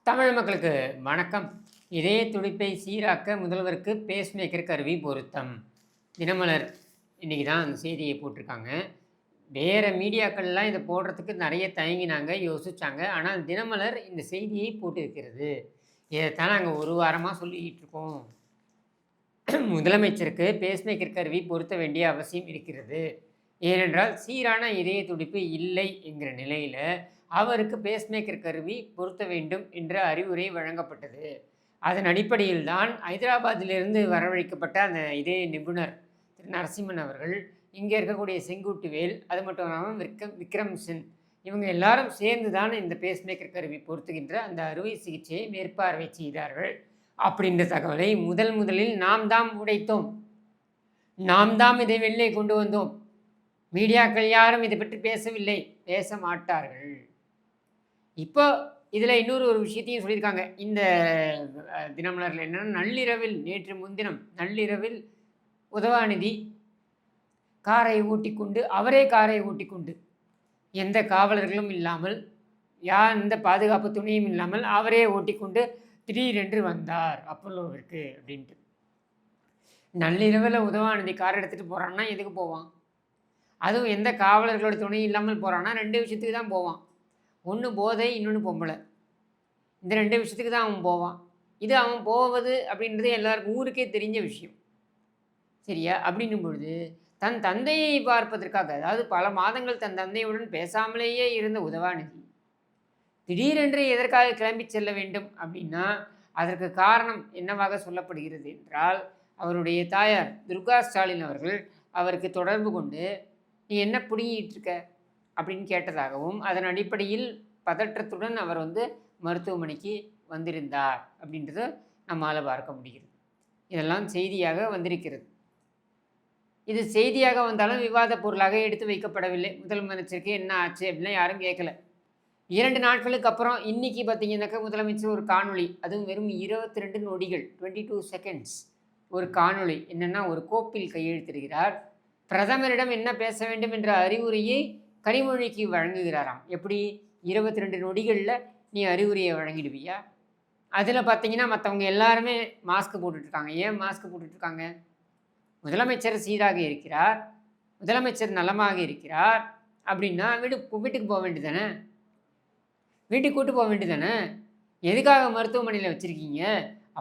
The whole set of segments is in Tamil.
தமிழ் மக்களுக்கு வணக்கம். இதய துடிப்பை சீராக்க முதல்வருக்கு பேஸ்மேக்கர் கருவி பொருத்தம். தினமலர் இன்னைக்கு தான் அந்த செய்தியை போட்டிருக்காங்க. வேறு மீடியாக்கள்லாம் இதை போடுறதுக்கு நிறைய தயங்கினாங்க, யோசிச்சாங்க. ஆனால் தினமலர் இந்த செய்தியை போட்டிருக்கிறது. இதைத்தான் நாங்கள் ஒரு வாரமாக சொல்லிக்கிட்டு இருக்கோம். முதலமைச்சருக்கு பேஸ்மேக்கர் கருவி பொருத்த வேண்டிய அவசியம் இருக்கிறது. ஏனென்றால் சீரான இதய துடிப்பு இல்லை என்கிற நிலையில் அவருக்கு பேஸ்மேக்கர் கருவி பொருத்த வேண்டும் என்ற அறிவுரை வழங்கப்பட்டது. அதன் அடிப்படையில் தான் ஹைதராபாத்திலிருந்து வரவழைக்கப்பட்ட அந்த இதய நிபுணர் திரு நரசிம்மன் அவர்கள், இங்கே இருக்கக்கூடிய செங்குட்டுவேல், அது மட்டும் இல்லாமல் விக்ரம் சிங், இவங்க எல்லாரும் சேர்ந்து தான் இந்த பேஸ்மேக்கர் கருவி பொருத்துகின்ற அந்த அறுவை சிகிச்சையை மேற்பார்வை செய்தார்கள் அப்படின்ற தகவலை முதலில் நாம் தாம் உடைத்தோம். நாம் தாம் இதை வெளியே கொண்டு வந்தோம். மீடியாக்கள் யாரும் இதை பற்றி பேசவில்லை, பேச மாட்டார்கள். இப்போ இதில் இன்னொரு விஷயத்தையும் சொல்லியிருக்காங்க. இந்த தினமலரில் என்னென்னா, நேற்று முன்தினம் நள்ளிரவில் உதவாநிதி அவரே காரை ஓட்டிக்கொண்டு எந்த காவலர்களும் இல்லாமல், எந்த பாதுகாப்பு துணையும் இல்லாமல் அவரே ஓட்டிக்கொண்டு திடீரென்று வந்தார் அப்பல்லோவிற்கு அப்படின்ட்டு. நள்ளிரவில் உதவாநிதி கார் எடுத்துகிட்டு போகிறான்னா எதுக்கு போவான்? அதுவும் எந்த காவலர்களோட துணை இல்லாமல் போகிறான்னா 2 விஷயத்துக்கு தான் போவான். ஒன்று போதை, இன்னொன்று பொம்பளை. இந்த 2 விஷயத்துக்கு தான் அவன் போவான். இது அவன் போவது அப்படின்றது எல்லாருக்கும் ஊருக்கே தெரிஞ்ச விஷயம், சரியா? அப்படின்னும் பொழுது தன் தந்தையை பார்ப்பதற்காக, அதாவது பல மாதங்கள் தன் தந்தையுடன் பேசாமலேயே இருந்த உதவாநிதி திடீரென்று எதற்காக கிளம்பி செல்ல வேண்டும் அப்படின்னா, அதற்கு காரணம் என்னவாக சொல்லப்படுகிறது என்றால், அவருடைய தாயார் துர்கா ஸ்டாலின் அவர்கள் அவருக்கு தொடர்பு கொண்டு, நீ என்ன பிடுங்கிட்டு இருக்க அப்படின்னு கேட்டதாகவும், அதன் அடிப்படையில் பதற்றத்துடன் அவர் மருத்துவமனைக்கு வந்திருந்தார் அப்படின்றத நம்மால் பார்க்க முடிகிறது. இதெல்லாம் செய்தியாக வந்திருக்கிறது. இது செய்தியாக வந்தாலும் விவாத பொருளாக எடுத்து வைக்கப்படவில்லை. முதலமைச்சருக்கு என்ன ஆச்சு அப்படின்னா யாரும் கேட்கல. 2 நாட்களுக்கு அப்புறம் இன்னைக்கு பார்த்தீங்கன்னாக்கா முதலமைச்சர் ஒரு காணொளி, அதுவும் வெறும் 22 நொடிகள், 22 செகண்ட்ஸ் ஒரு காணொளி. என்னென்னா, ஒரு கோப்பில் கையெழுத்திடுகிறார். பிரதமரிடம் என்ன பேச வேண்டும் என்ற அறிவுரையை கனிமொழிக்கு வழங்குகிறாராம். எப்படி? 22 நொடிகளில் நீ அறிவுரையை வழங்கிடுவியா? அதில் பார்த்தீங்கன்னா மற்றவங்க எல்லாருமே மாஸ்க் போட்டுட்ருக்காங்க. ஏன் மாஸ்க் போட்டுட்ருக்காங்க? முதலமைச்சர் சீராக இருக்கிறார், முதலமைச்சர் நலமாக இருக்கிறார் அப்படின்னா வீட்டுக்கு போக வேண்டியதானே? வீட்டுக்கு கூட்டு போக வேண்டியதானே? எதுக்காக மருத்துவமனையில் வச்சுருக்கீங்க?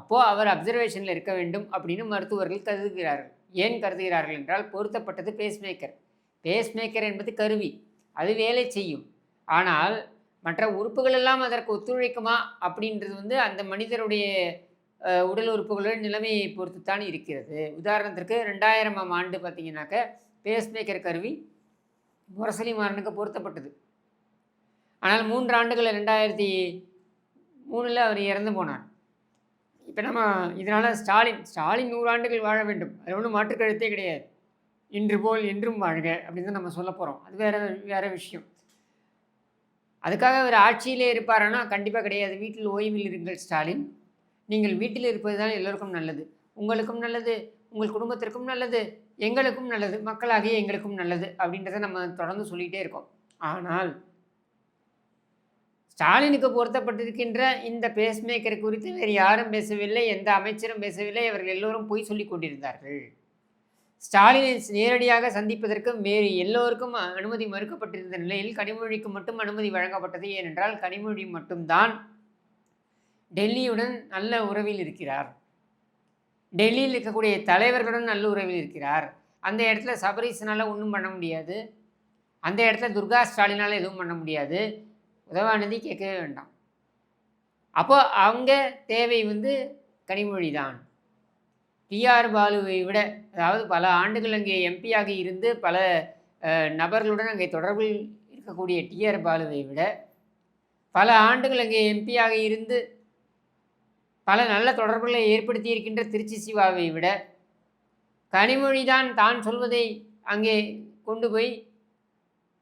அப்போது அவர் அப்சர்வேஷனில் இருக்க வேண்டும் அப்படின்னு மருத்துவர்கள் கருதுகிறார்கள். ஏன் கருதுகிறார்கள் என்றால், பொருத்தப்பட்டது பேஸ்மேக்கர். பேஸ்மேக்கர் என்பது கருவி, அது வேலை செய்யும். ஆனால் மற்ற உறுப்புகள் எல்லாம் அதற்கு ஒத்துழைக்குமா அப்படின்றது அந்த மனிதருடைய உடல் உறுப்புகளோட நிலைமையை பொறுத்துத்தான் இருக்கிறது. உதாரணத்திற்கு 2000ஆம் ஆண்டு பார்த்தீங்கன்னாக்க பேஸ்மேக்கர் கருவி முரசொலி மாறனுக்கு பொருத்தப்பட்டது. ஆனால் 3 ஆண்டுகள் 2003 அவர் இறந்து போனார். இப்போ நம்ம இதனால் ஸ்டாலின் 100 ஆண்டுகள் வாழ வேண்டும், அது ஒன்றும் மாற்றுக்கருத்தே கிடையாது. இன்று போல் என்றும் வாழ்க அப்படின்னு தான் நம்ம சொல்ல போகிறோம். அது வேறு விஷயம். அதுக்காக அவர் ஆட்சியிலே இருப்பாரானா கண்டிப்பாக கிடையாது. வீட்டில் ஓய்வில் இருங்கள் ஸ்டாலின். நீங்கள் வீட்டில் இருப்பது தான் எல்லோருக்கும் நல்லது. உங்களுக்கும் நல்லது, உங்கள் குடும்பத்திற்கும் நல்லது, எங்களுக்கும் நல்லது, மக்களாகிய எங்களுக்கும் நல்லது அப்படின்றத நம்ம தொடர்ந்து சொல்லிகிட்டே இருக்கோம். ஆனால் ஸ்டாலினுக்கு பொருத்தப்பட்டிருக்கின்ற இந்த பேஸ்மேக்கர் குறித்து வேறு யாரும் பேசவில்லை, எந்த அமைச்சரும் பேசவில்லை. அவர்கள் எல்லோரும் பொய் சொல்லி கொண்டிருந்தார்கள். ஸ்டாலினை நேரடியாக சந்திப்பதற்கு வேறு எல்லோருக்கும் அனுமதி மறுக்கப்பட்டிருந்த நிலையில் கனிமொழிக்கு மட்டும் அனுமதி வழங்கப்பட்டது. ஏனென்றால் கனிமொழி மட்டும்தான் டெல்லியுடன் நல்ல உறவில் இருக்கிறார், டெல்லியில் இருக்கக்கூடிய தலைவர்களுடன் நல்ல உறவில் இருக்கிறார். அந்த இடத்துல சபரீசனால் ஒன்றும் பண்ண முடியாது, அந்த இடத்துல துர்கா ஸ்டாலினால் எதுவும் பண்ண முடியாது. உதவாநிதி கேட்கவே வேண்டாம். அப்போ அவங்க தேவை கனிமொழி தான். டிஆர் பாலுவை விட, அதாவது பல ஆண்டுகள் அங்கே எம்பியாக இருந்து பல நபர்களுடன் அங்கே தொடர்பில் இருக்கக்கூடிய டிஆர் பாலுவை விட, பல ஆண்டுகள் அங்கே எம்பியாக இருந்து பல நல்ல தொடர்புகளை ஏற்படுத்தி இருக்கின்ற திருச்சி சிவாவை விட கனிமொழி தான் சொல்வதை அங்கே கொண்டு போய்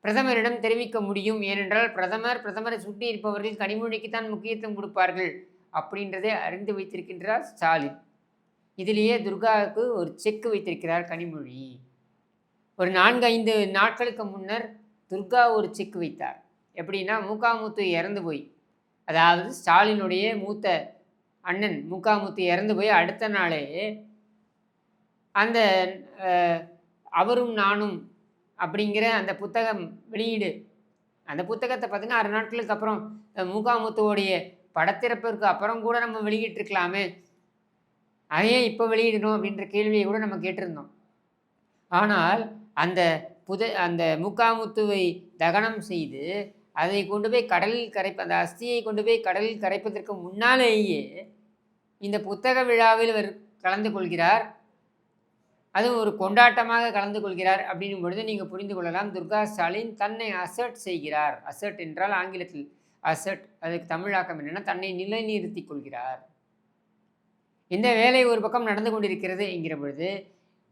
பிரதமரிடம் தெரிவிக்க முடியும். ஏனென்றால் பிரதமரை சுற்றி இருப்பவர்கள் கனிமொழிக்குத்தான் முக்கியத்துவம் கொடுப்பார்கள் அப்படின்றதை அறிந்து வைத்திருக்கின்றார் ஸ்டாலின். இதிலேயே துர்காவுக்கு ஒரு செக் வைத்திருக்கிறார் கனிமொழி. ஒரு 4-5 நாட்களுக்கு முன்னர் துர்கா ஒரு செக் வைத்தார். எப்படின்னா, மூகாமுத்து இறந்து போய் அதாவது ஸ்டாலினுடைய மூத்த அண்ணன் முகாமுத்து இறந்து போய் அடுத்த நாளே அந்த அவரும் நானும் அப்படிங்கிற அந்த புத்தகம் வெளியீடு, அந்த புத்தகத்தை பார்த்தீங்கன்னா 6 நாட்களுக்கு அப்புறம் முகாமுத்துவோடைய படத்திறப்பிற்கு அப்புறம் கூட நம்ம வெளியிட்டிருக்கலாமே, அதையே இப்போ வெளியிடணும் அப்படின்ற கேள்வியை கூட நம்ம கேட்டிருந்தோம். ஆனால் அந்த முகாமுத்துவை தகனம் செய்து அதை கொண்டு போய் கடலில் அந்த அஸ்தியை கொண்டு போய் கடலில் கரைப்பதற்கு முன்னாலேயே இந்த புத்தக விழாவில் இவர் கலந்து கொள்கிறார். அதுவும் ஒரு கொண்டாட்டமாக கலந்து கொள்கிறார் அப்படின்னும் பொழுது நீங்கள் புரிந்து கொள்ளலாம், துர்கா ஸ்டாலின் தன்னை அசர்ட் செய்கிறார். அசர்ட் என்றால் ஆங்கிலத்தில் அசர்ட், அதுக்கு தமிழாக்கம் என்னென்னா தன்னை நிலைநிறுத்தி கொள்கிறார். இந்த வேலை ஒரு பக்கம் நடந்து கொண்டிருக்கிறது என்கிற பொழுது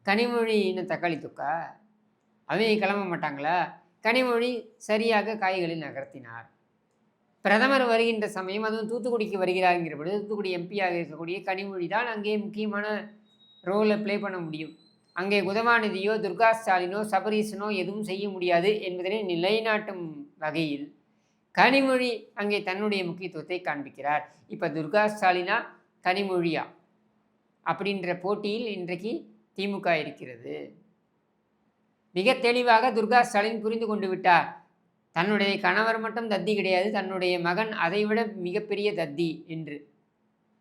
கனிமொழி இன்னும் தக்காளி தொக்கா, அவங்க கிளம்ப மாட்டாங்களா? கனிமொழி சரியாக காய்களை நகர்த்தினார். பிரதமர் வருகின்ற சமயம், அதுவும் தூத்துக்குடிக்கு வருகிறார்ங்கிற பொழுது தூத்துக்குடி எம்பியாக இருக்கக்கூடிய கனிமொழி தான் அங்கே முக்கியமான ரோலை ப்ளே பண்ண முடியும். அங்கே உதவாநிதியோ துர்கா ஸ்டாலினோ சபரீசனோ எதுவும் செய்ய முடியாது என்பதனை நிலைநாட்டும் வகையில் கனிமொழி அங்கே தன்னுடைய முக்கியத்துவத்தை காண்பிக்கிறார். இப்போ துர்கா ஸ்டாலினா கனிமொழியா அப்படின்ற போட்டியில் இன்றைக்கு திமுக இருக்கிறது. மிக தெளிவாக துர்கா ஸ்டாலின் புரிந்து கொண்டு விட்டார், தன்னுடைய கணவர் மட்டும் தத்தி கிடையாது, தன்னுடைய மகன் அதைவிட மிகப்பெரிய தத்தி என்று.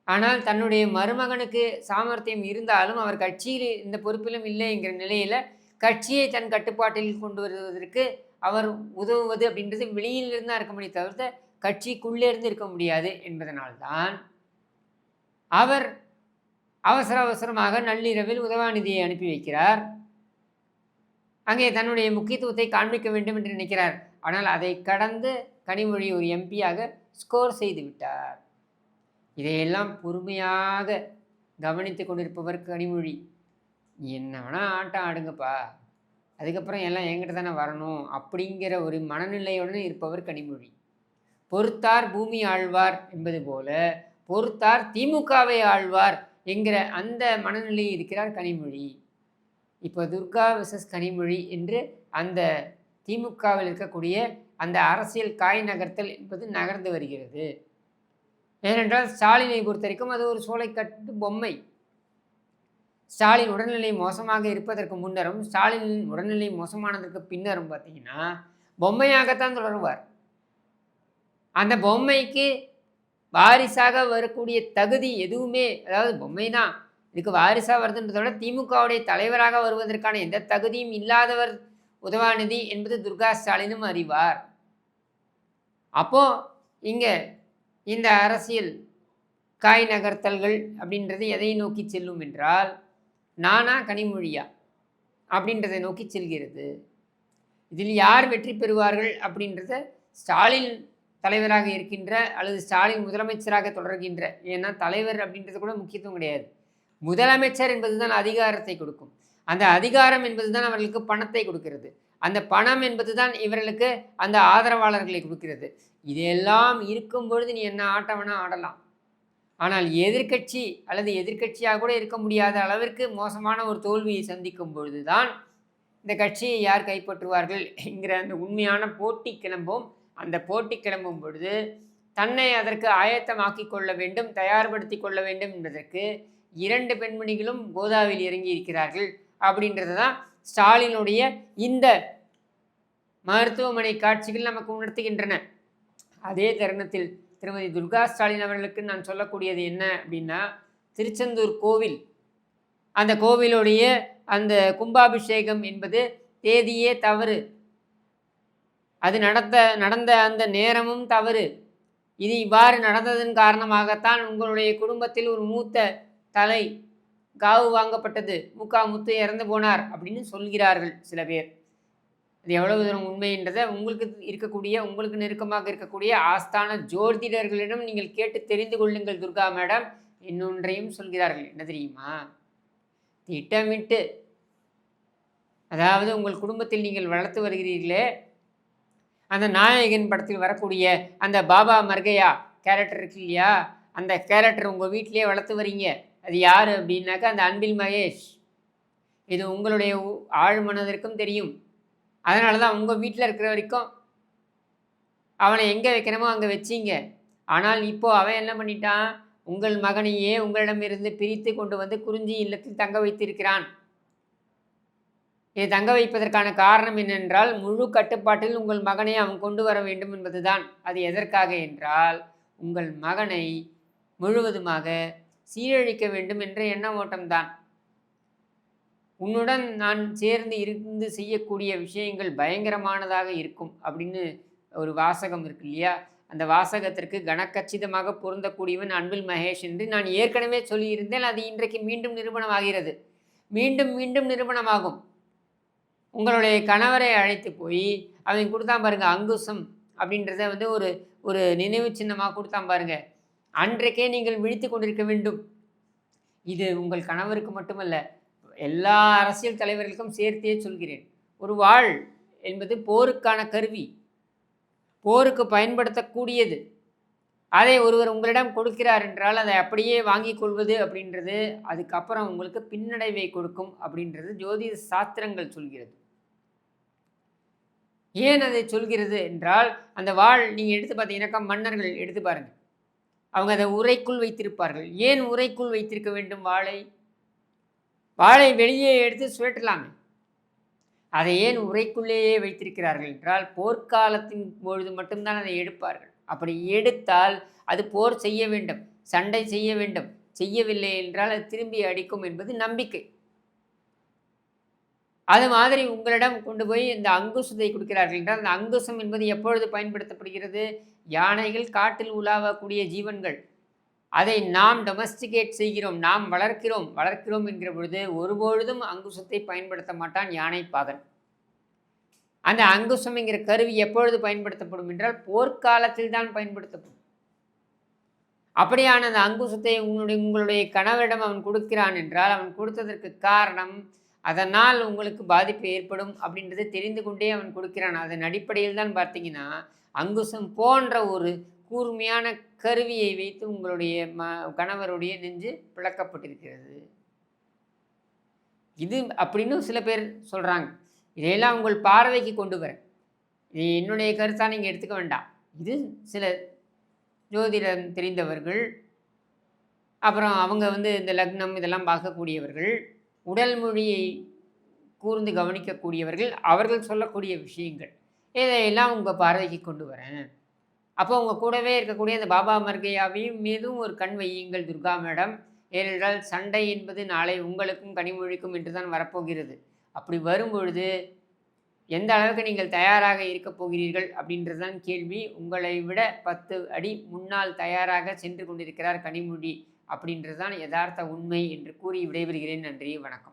ஆனால் தன்னுடைய மருமகனுக்கு சாமர்த்தியம் இருந்தாலும் அவர் கட்சியில் இந்த பொறுப்பிலும் இல்லை என்கிற நிலையில் கட்சியை தன் கட்டுப்பாட்டில் கொண்டு வருவதற்கு அவர் உதவுவது அப்படின்றது வெளியிலிருந்து தான் இருக்க முடியும், தவிர்த்து கட்சிக்குள்ளே இருந்து இருக்க முடியாது என்பதனால்தான் அவர் அவசரமாக நள்ளிரவில் உதவாநிதியை அனுப்பி வைக்கிறார். அங்கே தன்னுடைய முக்கியத்துவத்தை காண்பிக்க வேண்டும் என்று நினைக்கிறார். ஆனால் அதை கடந்து கனிமொழி ஒரு எம்பியாக ஸ்கோர் செய்து விட்டார். இதையெல்லாம் பொறுமையாக கவனித்து கொண்டிருப்பவர் கனிமொழி. என்ன வேணால் ஆட்டம் ஆடுங்கப்பா, அதுக்கப்புறம் எல்லாம் என்கிட்ட தானே வரணும் அப்படிங்கிற ஒரு மனநிலையுடன் இருப்பவர் கனிமொழி. பொறுத்தார் பூமி ஆழ்வார் என்பது போல பொறுத்தார் திமுகவை ஆழ்வார் என்கிற அந்த மனநிலையில் இருக்கிறார் கனிமொழி. இப்போ துர்கா விசஸ் கனிமொழி என்று அந்த திமுகவில் இருக்கக்கூடிய அந்த அரசியல் காய் நகர்த்தல் என்பது நகர்ந்து வருகிறது. ஏனென்றால் ஸ்டாலினை பொறுத்த வரைக்கும் அது ஒரு சோலைக்கட்டு பொம்மை. ஸ்டாலின் உடல்நிலை மோசமாக இருப்பதற்கு முன்னரும் ஸ்டாலினின் உடல்நிலை மோசமானதற்கு பின்னரும் பார்த்தீங்கன்னா பொம்மையாகத்தான் தொடருவார். அந்த பொம்மைக்கு வாரிசாக வரக்கூடிய தகுதி எதுவுமே, அதாவது பொம்மை தான், இதுக்கு வாரிசாக வருதுன்றதை விட திமுகவுடைய தலைவராக வருவதற்கான எந்த தகுதியும் இல்லாதவர் உதவாநிதி என்பது துர்கா ஸ்டாலினும் அறிவார். அப்போ இங்கே இந்த அரசியல் காய் நகர்த்தல்கள் அப்படின்றது எதை நோக்கி செல்லும் என்றால், நானா கனிமொழியா அப்படின்றதை நோக்கி செல்கிறது. இதில் யார் வெற்றி பெறுவார்கள் அப்படின்றத ஸ்டாலின் தலைவராக இருக்கின்ற அல்லது ஸ்டாலின் முதலமைச்சராக தொடர்கின்ற, ஏன்னா தலைவர் அப்படின்றது கூட முக்கியத்துவம் கிடையாது, முதலமைச்சர் என்பது தான் அதிகாரத்தை கொடுக்கும். அந்த அதிகாரம் என்பது தான் அவர்களுக்கு பணத்தை கொடுக்கிறது. அந்த பணம் என்பது தான் இவர்களுக்கு அந்த ஆதரவாளர்களை கொடுக்கிறது. இதெல்லாம் இருக்கும் பொழுது நீ என்ன ஆட்டம் வேணால் ஆடலாம். ஆனால் எதிர்கட்சி அல்லது எதிர்கட்சியாக கூட இருக்க முடியாத அளவிற்கு மோசமான ஒரு தோல்வியை சந்திக்கும் பொழுது தான் இந்த கட்சியை யார் கைப்பற்றுவார்கள் என்கிற அந்த உண்மையான போட்டி கிளம்பும். அந்த போட்டி கிளம்பும் பொழுது தன்னை அதற்கு ஆயத்தமாக்கி கொள்ள வேண்டும், தயார்படுத்தி கொள்ள வேண்டும் என்பதற்கு 2 பெண்மணிகளும் கோதாவில் இறங்கி இருக்கிறார்கள் அப்படின்றது தான் ஸ்டாலினுடைய இந்த மருத்துவமனை காட்சிகள் நமக்கு உணர்த்துகின்றன. அதே தருணத்தில் திருமதி துர்கா ஸ்டாலின் அவர்களுக்கு நான் சொல்லக்கூடியது என்ன அப்படின்னா, திருச்செந்தூர் கோவில், அந்த கோவிலுடைய அந்த கும்பாபிஷேகம் என்பது தேதியே தவறு, அது நடந்த அந்த நேரமும் தவறு. இது இவ்வாறு நடந்ததன் காரணமாகத்தான் உங்களுடைய குடும்பத்தில் ஒரு மூத்த தலை காவு வாங்கப்பட்டது, முத்து இறந்து போனார் அப்படின்னு சொல்கிறார்கள் சில பேர். அது எவ்வளவு தூரம் உண்மைன்றதை உங்களுக்கு நெருக்கமாக இருக்கக்கூடிய ஆஸ்தான ஜோதிடர்களிடம் நீங்கள் கேட்டு தெரிந்து கொள்ளுங்கள். துர்கா மேடம் இன்னொன்றையும் சொல்கிறார்கள், என்ன தெரியுமா? திட்டமிட்டு, அதாவது உங்கள் குடும்பத்தில் நீங்கள் வளர்த்து வருகிறீர்களே அந்த நாயகன் படத்தில் வரக்கூடிய அந்த பாபா மர்கையா கேரக்டர் இருக்கு இல்லையா, அந்த கேரக்டர் உங்கள் வீட்டிலேயே வளர்த்து வரீங்க. அது யார் அப்படின்னாக்கா அந்த அன்பில் மகேஷ். இது உங்களுடைய ஆழ் மனதிற்கும் தெரியும். அதனால தான் உங்கள் வீட்டில் இருக்கிற வரைக்கும் அவனை எங்கே வைக்கணுமோ அங்கே வச்சிங்க. ஆனால் இப்போ அவன் என்ன பண்ணிட்டான், உங்கள் மகனையே உங்களிடமிருந்து பிரித்து கொண்டு வந்து குறிஞ்சி இல்லத்தில் தங்க வைத்திருக்கிறான். இதை தங்க வைப்பதற்கான காரணம் என்னென்றால், முழு கட்டுப்பாட்டில் உங்கள் மகனை அவன் கொண்டு வர வேண்டும் என்பதுதான். அது எதற்காக என்றால், உங்கள் மகனை முழுவதுமாக சீரழிக்க வேண்டும் என்ற எண்ண ஓட்டம்தான். உன்னுடன் நான் சேர்ந்து இருந்து செய்யக்கூடிய விஷயங்கள் பயங்கரமானதாக இருக்கும் அப்படின்னு ஒரு வாசகம் இருக்கு இல்லையா? அந்த வாசகத்திற்கு கனக்கச்சிதமாக பொருந்தக்கூடியவன் அன்பில் மகேஷ் என்று நான் ஏற்கனவே சொல்லியிருந்தேன். அது இன்றைக்கு மீண்டும் நிரூபணமாகிறது. மீண்டும் மீண்டும் நிரூபணமாகும். உங்களுடைய கணவரை அழைத்து போய் அவன் கொடுத்தான் பாருங்க அங்குசம் அப்படின்றத வந்து ஒரு ஒரு நினைவு சின்னமாக கொடுத்தான் பாருங்க. அன்றைக்கே நீங்கள் விழித்து கொண்டிருக்க வேண்டும். இது உங்கள் கணவருக்கு மட்டுமல்ல, எல்லா அரசியல் தலைவர்களுக்கும் சேர்த்தே சொல்கிறேன். ஒரு வாள் என்பது போருக்கான கருவி, போருக்கு பயன்படுத்தக்கூடியது. அதை ஒருவர் உங்களிடம் கொடுக்கிறார் என்றால் அதை அப்படியே வாங்கி கொள்வது அப்படின்றது அதுக்கப்புறம் உங்களுக்கு பின்னடைவை கொடுக்கும் அப்படின்றது ஜோதிட சாஸ்திரங்கள் சொல்கிறது. ஏன் அதை சொல்கிறது என்றால், அந்த வாள் நீங்கள் எடுத்து பார்த்தீங்கன்னாக்கா மன்னர்கள் எடுத்து பாருங்கள், அவங்க அதை உரைக்குள் வைத்திருப்பார்கள். ஏன் உரைக்குள் வைத்திருக்க வேண்டும் வாளை? வாளை வெளியே எடுத்து சுழற்றலாமே. அதை ஏன் உரைக்குள்ளேயே வைத்திருக்கிறார்கள் என்றால், போர்க்காலத்தின் பொழுது மட்டும்தான் அதை எடுப்பார்கள். அப்படி எடுத்தால் அது போர் செய்ய வேண்டும், சண்டை செய்ய வேண்டும். செய்யவில்லை என்றால் அது திரும்பி அடிக்கும் என்பது நம்பிக்கை. அது மாதிரி உங்களிடம் கொண்டு போய் இந்த அங்குசத்தை கொடுக்கிறார்கள் என்றால், அந்த அங்குசம் என்பது எப்பொழுது பயன்படுத்தப்படுகிறது? யானைகள் காட்டில் உலாவக்கூடிய ஜீவன்கள். அதை நாம் டொமஸ்டிகேட் செய்கிறோம், நாம் வளர்க்கிறோம் என்கிற பொழுது ஒருபொழுதும் அங்குசத்தை பயன்படுத்த மாட்டான் யானைப்பாகன். அந்த அங்குசம் என்கிற கருவி எப்பொழுது பயன்படுத்தப்படும் என்றால், போர்க்காலத்தில் தான் பயன்படுத்தப்படும். அப்படியான அந்த அங்குசத்தை உங்களுடைய கணவரிடம் அவன் கொடுக்கிறான் என்றால், அவன் கொடுத்ததற்கு காரணம் அதனால் உங்களுக்கு பாதிப்பு ஏற்படும் அப்படின்றத தெரிந்து கொண்டே அவன் கொடுக்கிறான். அதன் அடிப்படையில் தான் பார்த்தீங்கன்னா, அங்குசம் போன்ற ஒரு கூர்மையான கருவியை வைத்து உங்களுடைய கணவருடைய நெஞ்சு பிளக்கப்பட்டிருக்கிறது. இது அப்படின்னு சில பேர் சொல்கிறாங்க. இதையெல்லாம் உங்கள் பார்வைக்கு கொண்டு வரேன். இது என்னுடைய கருத்தாக நீங்கள் எடுத்துக்க வேண்டாம். இது சில ஜோதிடம் தெரிந்தவர்கள், அப்புறம் அவங்க வந்து இந்த லக்னம் இதெல்லாம் பார்க்கக்கூடியவர்கள், உடல் மொழியை கூர்ந்து கவனிக்கக்கூடியவர்கள், அவர்கள் சொல்லக்கூடிய விஷயங்கள் இதையெல்லாம் உங்கள் பார்வைக்கு கொண்டு வரேன். அப்போ உங்கள் கூடவே இருக்கக்கூடிய அந்த பாபா மர்கையாவையும் மீதும் ஒரு கண் வையுங்கள் துர்கா மேடம். ஏனென்றால் சண்டை என்பது நாளை உங்களுக்கும் கனிமொழிக்கும் என்று தான் வரப்போகிறது. அப்படி வரும்பொழுது எந்த அளவுக்கு நீங்கள் தயாராக இருக்கப் போகிறீர்கள் அப்படின்றது தான் கேள்வி. உங்களை விட 10 அடி முன்னால் தயாராக சென்று கொண்டிருக்கிறார் கனிமொழி அப்படின்றது தான் யதார்த்த உண்மை என்று கூறி விடைபெறுகிறேன். நன்றி, வணக்கம்.